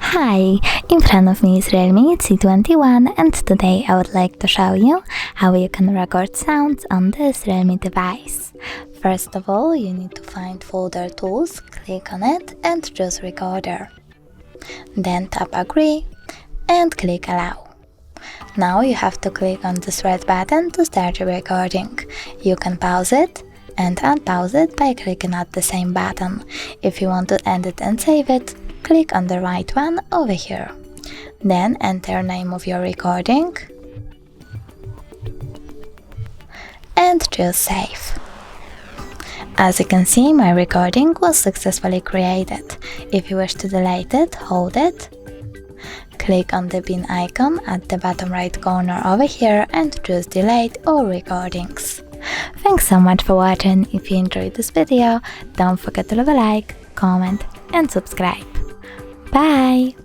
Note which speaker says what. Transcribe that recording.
Speaker 1: Hi, in front of me is REALME C21 and today I would like to show you how you can record sounds on this REALME device. First of all, you need to find folder tools, click on it and choose recorder. Then tap agree and click allow. Now you have to click on this red button to start your recording. You can pause it and unpause it by clicking at the same button. If you want to end it and save it, click on the right one over here. Then enter name of your recording and choose save. As you can see, my recording was successfully created. If you wish to delete it, hold it. Click on the bin icon at the bottom right corner over here and choose delete all recordings. Thanks so much for watching. If you enjoyed this video, don't forget to leave a like, comment and subscribe. Bye!